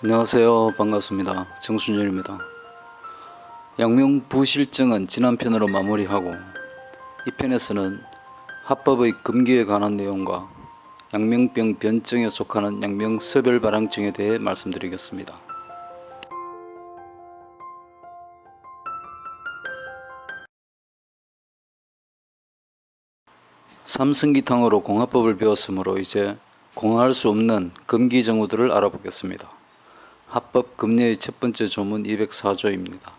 안녕하세요. 반갑습니다. 정순열입니다. 양명부실증은 지난 편으로 마무리하고 이 편에서는 합법의 금기에 관한 내용과 양명병 변증에 속하는 양명서별발항증에 대해 말씀드리겠습니다. 삼승기탕으로 공화법을 배웠으므로 이제 공화할 수 없는 금기정우들을 알아보겠습니다. 합법 금례의 첫 번째 조문 204조입니다.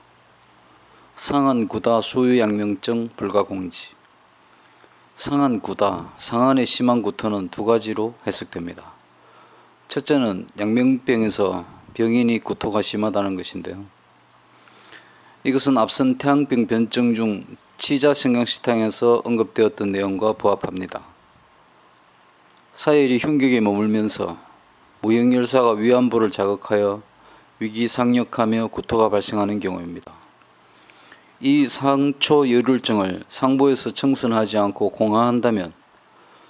상한 구다 수유 양명증 불가 공지. 상한 구다, 상한의 심한 구토는 두 가지로 해석됩니다. 첫째는 양명병에서 병인이 구토가 심하다는 것인데요. 이것은 앞선 태양병 변증 중 치자신경식탕에서 언급되었던 내용과 부합합니다. 사열이 흉격에 머물면서 무형열사가 위안부를 자극하여 위기상력하며 구토가 발생하는 경우입니다. 이 상초열혈증을 상부에서 청선하지 않고 공화한다면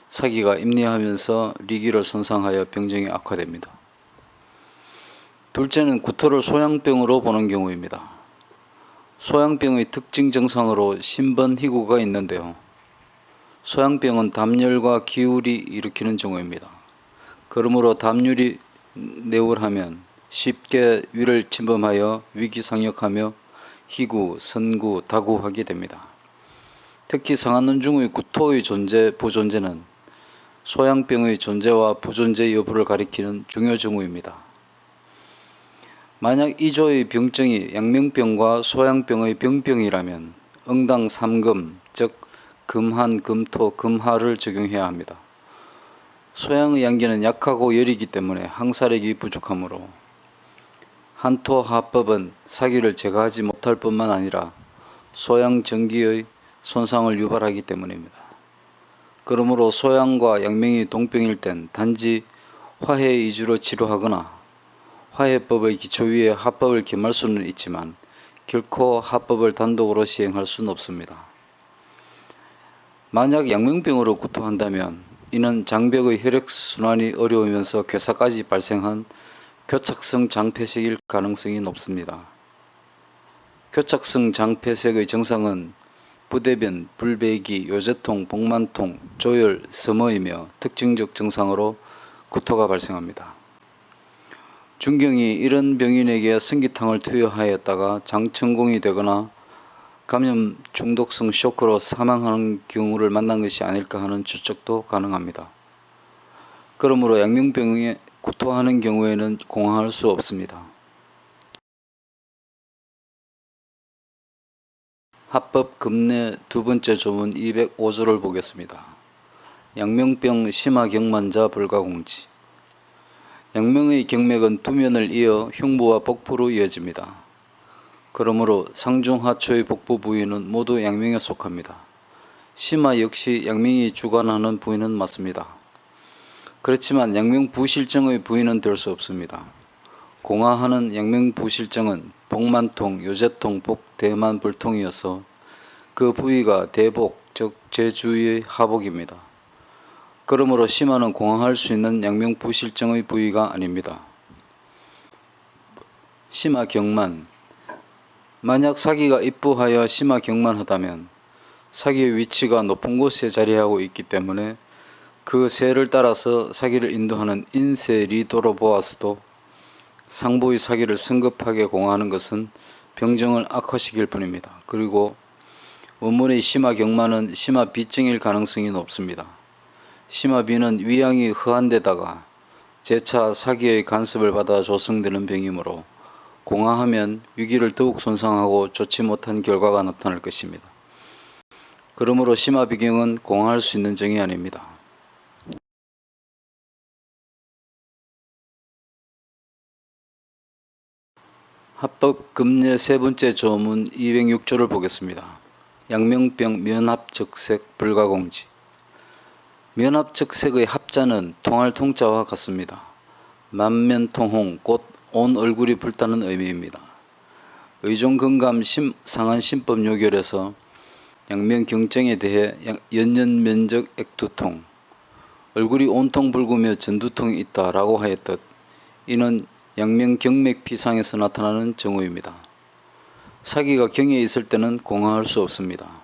사기가 임내하면서 리기를 손상하여 병정이 악화됩니다. 둘째는 구토를 소양병으로 보는 경우입니다. 소양병의 특징 증상으로 신번희구가 있는데요. 소양병은 담열과 기울이 일으키는 증후입니다. 그러므로 담열이 내울하면 쉽게 위를 침범하여 위기상력하며 희구, 선구, 다구하게 됩니다. 특히 상한눈중의 구토의 존재, 부존재는 소양병의 존재와 부존재 여부를 가리키는 중요 증후입니다. 만약 이 조의 병증이 양명병과 소양병의 병병이라면 응당 3금, 즉 금한, 금토, 금하를 적용해야 합니다. 소양의 양기는 약하고 열이기 때문에 항사력이 부족하므로 한토하법은 사기를 제거하지 못할 뿐만 아니라 소양 전기의 손상을 유발하기 때문입니다. 그러므로 소양과 양명이 동병일 땐 단지 화해 위주로 치료하거나 화해법의 기초 위에 합법을 겸할 수는 있지만 결코 합법을 단독으로 시행할 수는 없습니다. 만약 양명병으로 구토한다면 이는 장벽의 혈액순환이 어려우면서 괴사까지 발생한 교착성 장폐색일 가능성이 높습니다. 교착성 장폐색의 증상은 부대변, 불배기, 요제통, 복만통, 조열, 섬어이며 특징적 증상으로 구토가 발생합니다. 중경이 이런 병인에게 승기탕을 투여하였다가 장천공이 되거나 감염 중독성 쇼크로 사망하는 경우를 만난 것이 아닐까 하는 추측도 가능합니다. 그러므로 양명병에 구토하는 경우에는 공화할 수 없습니다. 합법 금례 두 번째 조문 205조를 보겠습니다. 양명병 심화 경만자 불가 공지. 양명의 경맥은 두면을 이어 흉부와 복부로 이어집니다. 그러므로 상중하초의 복부 부위는 모두 양명에 속합니다. 심화 역시 양명이 주관하는 부위는 맞습니다. 그렇지만 양명부실증의 부위는 될 수 없습니다. 공화하는 양명부실증은 복만통, 요제통, 복, 대만, 불통이어서 그 부위가 대복, 즉 제주의 하복입니다. 그러므로 심화는 공화할 수 있는 양명부실증의 부위가 아닙니다. 심화 경만. 만약 사기가 입부하여 심화 경만하다면 사기의 위치가 높은 곳에 자리하고 있기 때문에 그 세를 따라서 사기를 인도하는 인세리도로 보았어도 상부의 사기를 성급하게 공화하는 것은 병정을 악화시킬 뿐입니다. 그리고 원문의 심화경만은 심화비증일 가능성이 높습니다. 심화비는 위양이 허한데다가 재차 사기의 간섭을 받아 조성되는 병이므로 공화하면 위기를 더욱 손상하고 좋지 못한 결과가 나타날 것입니다. 그러므로 심화비경은 공화할 수 있는 정이 아닙니다. 합법 금례 세 번째 조문 206조를 보겠습니다. 양명병 면합적색 불가공지. 면합적색의 합자는 통할 통자와 같습니다. 만면통홍 곧 온 얼굴이 붉다는 의미입니다. 의종건감 상한신법 요결에서 양명경증에 대해 연년면적 액두통, 얼굴이 온통 붉으며 전두통이 있다라고 하였듯 이는 양명경맥 피상에서 나타나는 정후입니다. 사기가 경에 있을 때는 공황할 수 없습니다.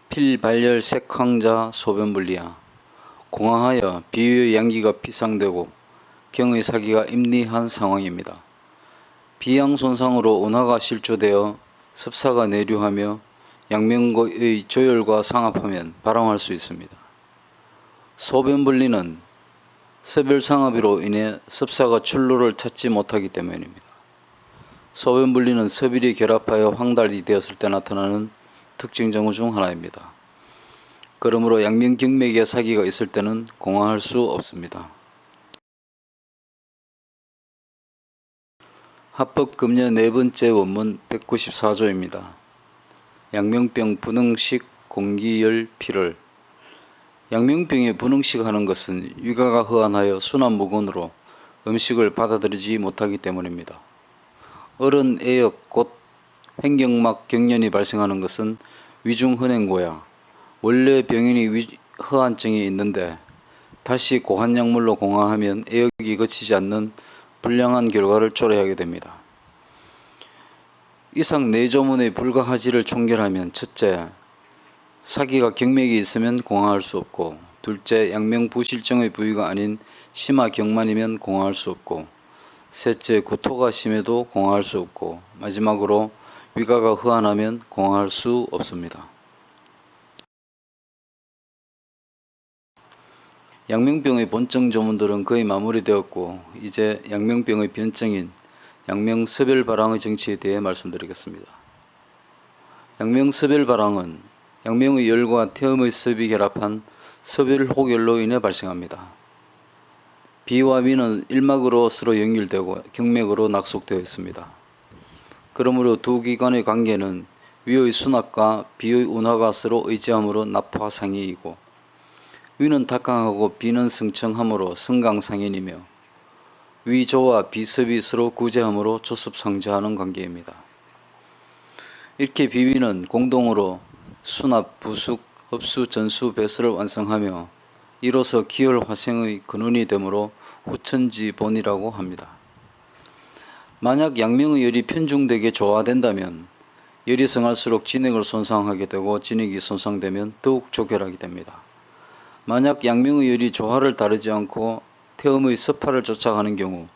필발열 색황자 소변분리야. 공황하여 비위의 양기가 피상되고 경의 사기가 임리한 상황입니다. 비양손상으로 운하가 실조되어 습사가 내류하며 양명의 조열과 상합하면 발황할 수 있습니다. 소변분리는 섭열상합으로 인해 습사가 출로를 찾지 못하기 때문입니다. 소변분리는 섭일이 결합하여 황달이 되었을 때 나타나는 특징 정후 중 하나입니다. 그러므로 양명경맥에 사기가 있을 때는 공황할 수 없습니다. 합법금려 네 번째 원문 194조입니다. 양명병 분흥식 공기열 필을. 양명병에 분흥식하는 것은 위가가 허한하여 순환무건으로 음식을 받아들이지 못하기 때문입니다. 어른 애역 곧 횡경막 경련이 발생하는 것은 위중헌행고야 원래 병인이 허한증이 있는데 다시 고한약물로 공황하면 애역이 거치지 않는 불량한 결과를 초래하게 됩니다. 이상 네 조문의 불가하지를 총결하면 첫째, 사기가 경맥이 있으면 공황할 수 없고, 둘째, 양명부실증의 부위가 아닌 심화경만이면 공황할 수 없고, 셋째, 구토가 심해도 공황할 수 없고, 마지막으로 위가가 허한하면 공황할 수 없습니다. 양명병의 본증 조문들은 거의 마무리되었고 이제 양명병의 변증인 양명섭열발항의 정치에 대해 말씀드리겠습니다. 양명섭열발항은 양명의 열과 태음의 섭이 결합한 섭열호결로 인해 발생합니다. 비와 위는 일막으로 서로 연결되고 경맥으로 낙속되어 있습니다. 그러므로 두 기관의 관계는 위의 순합과 비의 운하가 서로 의지함으로 납화상이이고 위는 탁강하고 비는 승청함으로 승강상인이며 위조와 비섭이 서로 구제함으로 조습상제하는 관계입니다. 이렇게 비위는 공동으로 순합, 부숙, 흡수, 전수, 배수를 완성하며 이로써 기혈화생의 근원이 되므로 후천지본이라고 합니다. 만약 양명의 열이 편중되게 조화된다면 열이 성할수록 진액을 손상하게 되고 진액이 손상되면 더욱 조결하게 됩니다. 만약 양명의 열이 조화를 따르지 않고 태음의 섭화를 쫓아가는 경우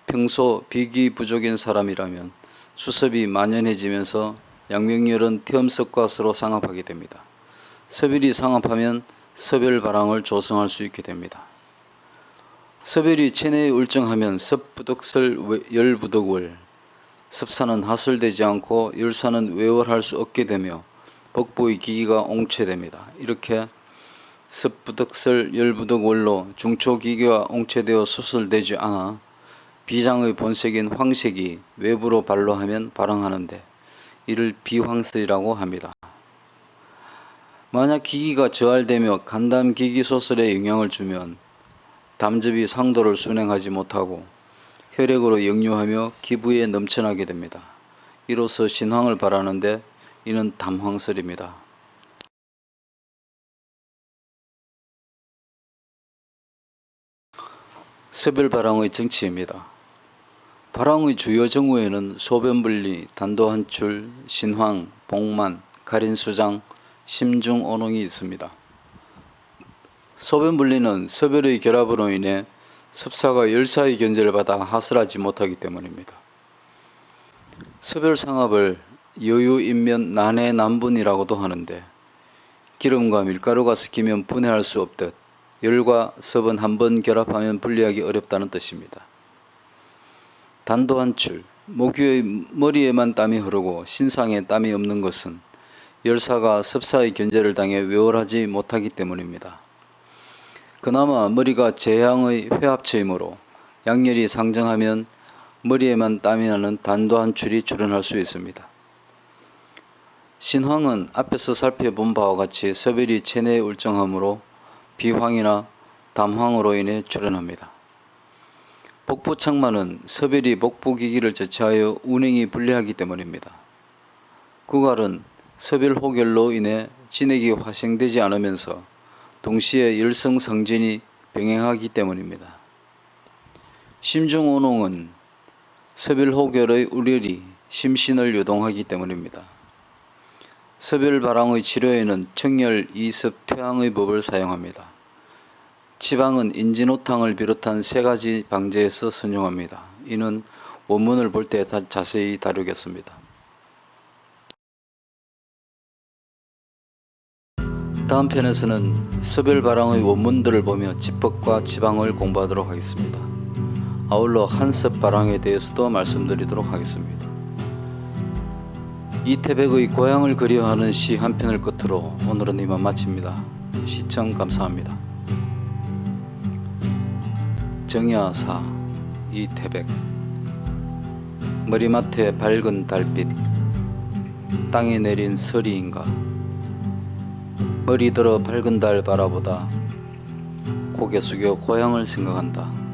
평소 비기 부족인 사람이라면 수섭이 만연해지면서 양명열은 태음섭과 서로 상합하게 됩니다. 섭열이 상합하면 섭열발항을 조성할 수 있게 됩니다. 섭열이 체내에 울증하면 섭부덕설 열부덕월, 섭사는 하설되지 않고 열사는 외월할 수 없게 되며 복부의 기기가 옹체됩니다. 이렇게 섭부덕설 열부덕월로 중초기계가 옹체되어 수술되지 않아 비장의 본색인 황색이 외부로 발로하면 발항하는데 이를 비황설이라고 합니다. 만약 기기가 저할되며 간담기기소설에 영향을 주면 담즙이 상도를 순행하지 못하고 혈액으로 역류하며 기부에 넘쳐나게 됩니다. 이로써 신황을 발하는데 이는 담황설입니다. 섭열발항의 정치입니다. 발항의 주요 정후에는 소변분리, 단도한출, 신황, 복만, 가린수장, 심중오농이 있습니다. 소변분리는 섭열의 결합으로 인해 섭사가 열사의 견제를 받아 하설하지 못하기 때문입니다. 섭열상합을 여유인면 난해난분이라고도 하는데 기름과 밀가루가 섞이면 분해할 수 없듯 열과 섭은 한 번 결합하면 분리하기 어렵다는 뜻입니다. 단도한출, 모기의 머리에만 땀이 흐르고 신상에 땀이 없는 것은 열사가 섭사의 견제를 당해 외월하지 못하기 때문입니다. 그나마 머리가 재향의 회합처이므로 양열이 상정하면 머리에만 땀이 나는 단도한출이 출현할 수 있습니다. 신황은 앞에서 살펴본 바와 같이 섭열이 체내에 울정하므로 비황이나 담황으로 인해 출현합니다. 복부착만은 섭열이 복부기기를 제치하여 운행이 불리하기 때문입니다. 구갈은 섭열호결로 인해 진액이 화생되지 않으면서 동시에 열성상진이 병행하기 때문입니다. 심중오농은 섭일호결의 우렬이 심신을 유동하기 때문입니다. 섭일바랑의 치료에는 청열, 이습, 퇴항의 법을 사용합니다. 지방은 인진오탕을 비롯한 3가지 방제에서 선용합니다. 이는 원문을 볼 때 자세히 다루겠습니다. 다음 편에서는 섭일바랑의 원문들을 보며 지법과 지방을 공부하도록 하겠습니다. 아울러 한섭바랑에 대해서도 말씀드리도록 하겠습니다. 이태백의 고향을 그리워하는 시 한 편을 끝으로 오늘은 이만 마칩니다. 시청 감사합니다. 정야사 이태백. 머리맡에 밝은 달빛, 땅에 내린 서리인가. 머리 들어 밝은 달 바라보다 고개 숙여 고향을 생각한다.